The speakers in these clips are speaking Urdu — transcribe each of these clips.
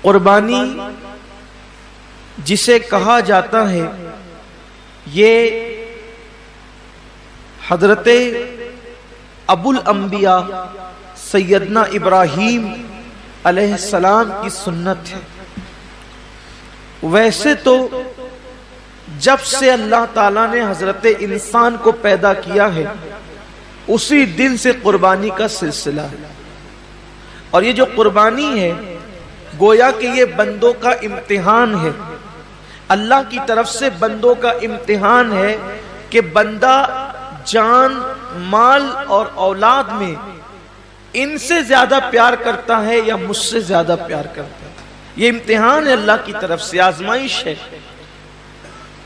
قربانی جسے کہا جاتا ہے یہ حضرت ابو الانبیاء سیدنا ابراہیم علیہ السلام کی سنت ہے۔ ویسے تو جب سے اللہ تعالیٰ نے حضرت انسان کو پیدا کیا ہے اسی دن سے قربانی کا سلسلہ ہے، اور یہ جو قربانی ہے گویا کہ یہ بندوں کا امتحان ہے، اللہ کی طرف سے بندوں کا امتحان ہے کہ بندہ جان، مال اور اولاد میں ان سے زیادہ پیار کرتا ہے یا مجھ سے زیادہ پیار کرتا ہے۔ یہ امتحان ہے اللہ کی طرف سے، آزمائش ہے۔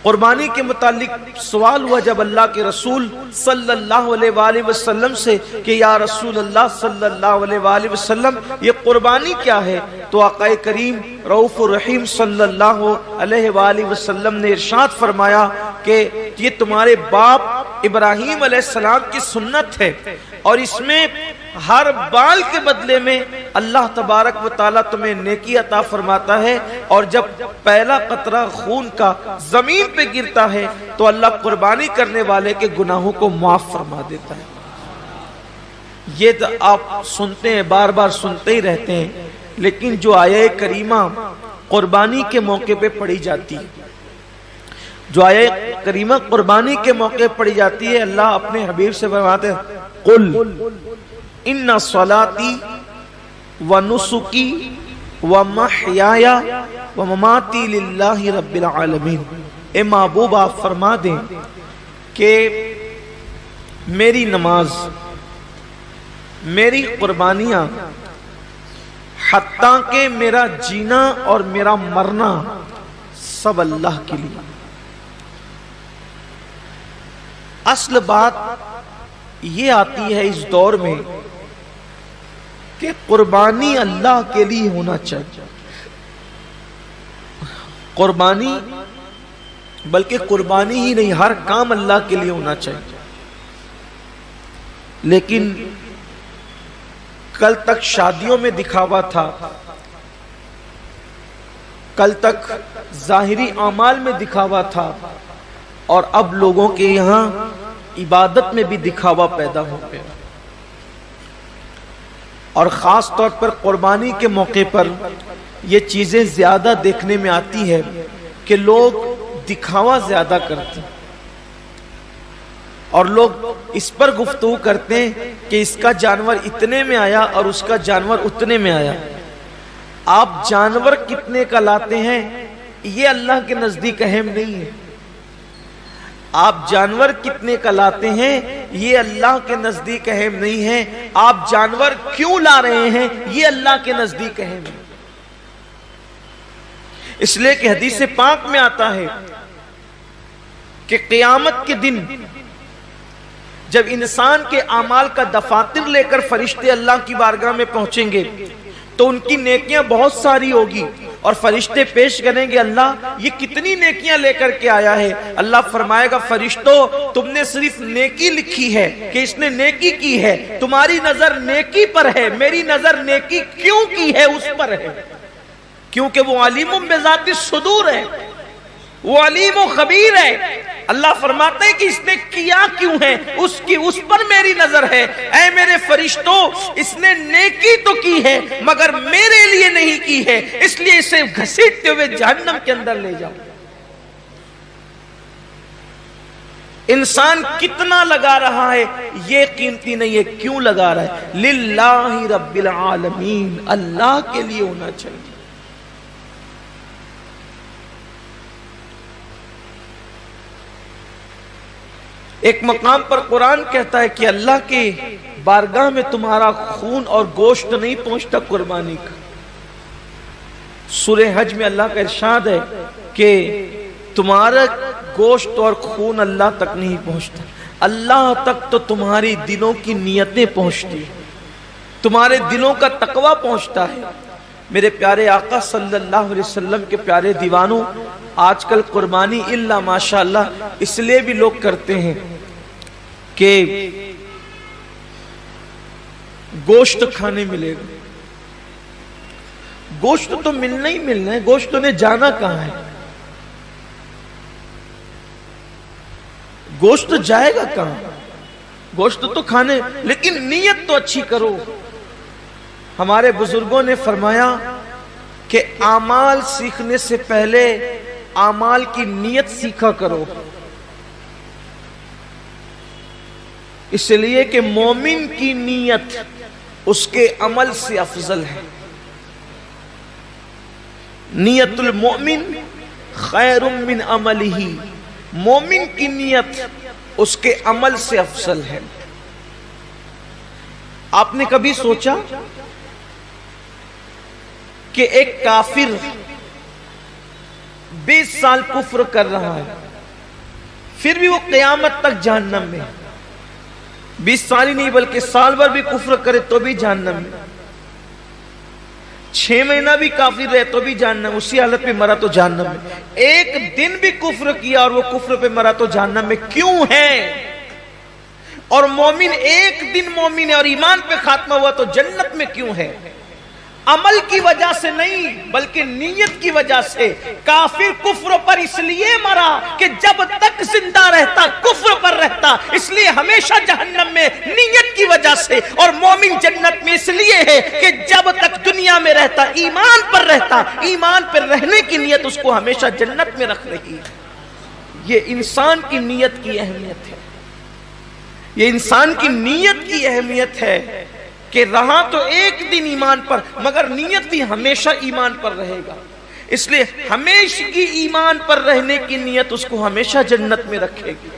قربانی کے متعلق سوال ہوا جب اللہ کے رسول صلی اللہ علیہ وآلہ وسلم سے کہ یا رسول اللہ صلی اللہ علیہ وآلہ وسلم یہ قربانی کیا ہے، تو آقا کریم رؤوف الرحیم صلی اللہ علیہ وآلہ وسلم نے ارشاد فرمایا کہ یہ تمہارے باپ ابراہیم علیہ السلام کی سنت ہے، اور اس میں ہر بال کے بدلے میں اللہ تبارک و تعالیٰ تمہیں نیکی عطا فرماتا ہے، اور جب پہلا قطرہ خون کا زمین پہ گرتا ہے تو اللہ قربانی کرنے والے کے گناہوں کو معاف فرما دیتا ہے۔ یہ تو آپ سنتے ہیں، بار بار سنتے ہی رہتے ہیں، لیکن جو آیہ کریمہ قربانی کے موقع پہ پڑھی جاتی ہے، جو آیہ کریمہ قربانی کے موقع پڑھی جاتی ہے، اللہ اپنے حبیب سے فرماتے ہیں قل ان صلاتی ونسکی ومحیای ومماتی للہ رب العالمین۔ اے محبوب آپ فرما دیں کہ میری نماز، میری قربانیاں، حتیٰ کہ میرا جینا اور میرا مرنا سب اللہ کے لیے۔ اصل بات یہ آتی ہے اس دور میں کہ قربانی اللہ کے لیے ہونا چاہیے، قربانی بلکہ قربانی ہی نہیں، ہر کام اللہ کے لیے ہونا چاہیے۔ لیکن کل تک شادیوں میں دکھاوا تھا، کل تک ظاہری اعمال میں دکھاوا تھا، اور اب لوگوں کے یہاں عبادت میں بھی دکھاوا پیدا ہو گیا، اور خاص طور پر قربانی کے موقع پر یہ چیزیں زیادہ دیکھنے میں آتی ہے کہ لوگ دکھاوا زیادہ کرتے ہیں، اور لوگ اس پر گفتگو کرتے ہیں کہ اس کا جانور اتنے میں آیا اور اس کا جانور اتنے میں آیا۔ آپ جانور کتنے کا لاتے ہیں یہ اللہ کے نزدیک اہم نہیں ہے، آپ جانور کتنے کا لاتے ہیں یہ اللہ کے نزدیک اہم نہیں ہے، آپ جانور کیوں لا رہے ہیں یہ اللہ کے نزدیک اہم ہے۔ اس لیے کہ حدیث پاک میں آتا ہے کہ قیامت کے دن جب انسان کے اعمال کا دفاتر لے کر فرشتے اللہ کی بارگاہ میں پہنچیں گے تو ان کی نیکیاں بہت ساری ہوگی، اور فرشتے پیش کریں گے اللہ یہ کتنی نیکیاں لے کر کے آیا ہے۔ اللہ فرمائے گا فرشتوں تم نے صرف نیکی لکھی ہے کہ اس نے نیکی کی ہے، تمہاری نظر نیکی پر ہے، میری نظر نیکی کیوں کی ہے اس پر ہے، کیونکہ وہ علیم بذات الصدور ہے، وہ علیم و خبیر ہے۔ اللہ فرماتے ہیں کہ اس نے کیا کیوں ہے، اس پر میری نظر ہے۔ اے میرے فرشتوں اس نے نیکی تو کی ہے مگر میرے لیے نہیں کی ہے، اس لیے اسے گھسیٹتے ہوئے جہنم کے اندر لے جاؤ۔ انسان کتنا لگا رہا ہے یہ قیمتی نہیں ہے، کیوں لگا رہا ہے؟ للہ رب العالمین، اللہ کے لیے ہونا چاہیے۔ ایک مقام پر قرآن کہتا ہے کہ اللہ کے بارگاہ میں تمہارا خون اور گوشت نہیں پہنچتا قربانی کا۔ سورہ حج میں اللہ کا ارشاد ہے کہ تمہارا گوشت اور خون اللہ تک نہیں پہنچتا، اللہ تک تو تمہاری دلوں کی نیتیں پہنچتی، تمہارے دلوں کا تقوی پہنچتا ہے۔ میرے پیارے آقا صلی اللہ علیہ وسلم کے پیارے دیوانوں، آج کل قربانی اللہ ماشاءاللہ اس لیے بھی لوگ کرتے ہیں کہ گوشت کھانے ملے گا، گوشت تو ملنا ہی ملنا ہے، گوشت نے جانا کہاں ہے؟ گوشت جائے گا کہاں؟ گوشت تو کھانے، لیکن نیت تو اچھی کرو۔ ہمارے بزرگوں نے فرمایا کہ اعمال سیکھنے سے پہلے اعمال کی نیت سیکھا کرو، اس لیے کہ مومن کی نیت اس کے عمل سے افضل ہے۔ نیت المؤمن خیر من عملہ، مومن کی نیت اس کے عمل سے افضل ہے۔ آپ نے کبھی سوچا کہ ایک کافر 20 سال کفر کر رہا ہے، پھر بھی وہ قیامت تک جہنم میں، 20 سال ہی نہیں بلکہ سال بھر بھی کفر کرے تو بھی جہنم میں، 6 مہینہ بھی کافر رہے تو بھی جہنم، اسی حالت پہ مرا تو جہنم میں، ایک دن بھی کفر کیا اور وہ کفر پہ مرا تو جہنم میں کیوں ہے؟ اور مومن ایک دن مومن ہے اور ایمان پہ خاتمہ ہوا تو جنت میں کیوں ہے؟ عمل کی وجہ سے نہیں بلکہ نیت کی وجہ سے۔ کافر کفر پر اس لیے مرا کہ جب تک زندہ رہتا کفر پر رہتا، اس لیے ہمیشہ جہنم میں نیت کی وجہ سے، اور مومن جنت میں اس لیے ہے کہ جب تک دنیا میں رہتا ایمان پر رہتا، ایمان پر رہنے کی نیت اس کو ہمیشہ جنت میں رکھ رہی ہے۔ یہ انسان کی نیت کی اہمیت ہے، یہ انسان کی نیت کی اہمیت ہے کہ رہا تو ایک دن ایمان پر مگر نیت بھی ہمیشہ ایمان پر رہے گا، اس لیے ہمیشہ کی ایمان پر رہنے کی نیت اس کو ہمیشہ جنت میں رکھے گی،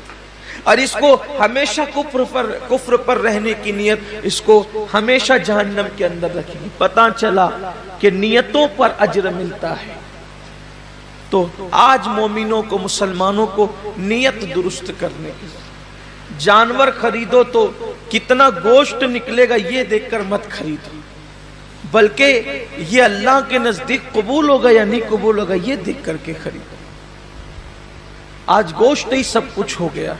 اور اس کو ہمیشہ کفر پر رہنے کی نیت اس کو ہمیشہ جہنم کے اندر رکھے گی۔ پتہ چلا کہ نیتوں پر اجر ملتا ہے۔ تو آج مومنوں کو، مسلمانوں کو نیت درست کرنے کی، جانور خریدو تو کتنا گوشت نکلے گا یہ دیکھ کر مت خریدو، بلکہ یہ اللہ کے نزدیک قبول ہوگا یا نہیں قبول ہوگا یہ دیکھ کر کے خریدو۔ آج گوشت ہی سب کچھ ہو گیا،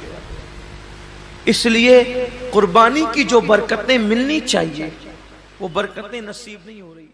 اس لیے قربانی کی جو برکتیں ملنی چاہیے وہ برکتیں نصیب نہیں ہو رہی۔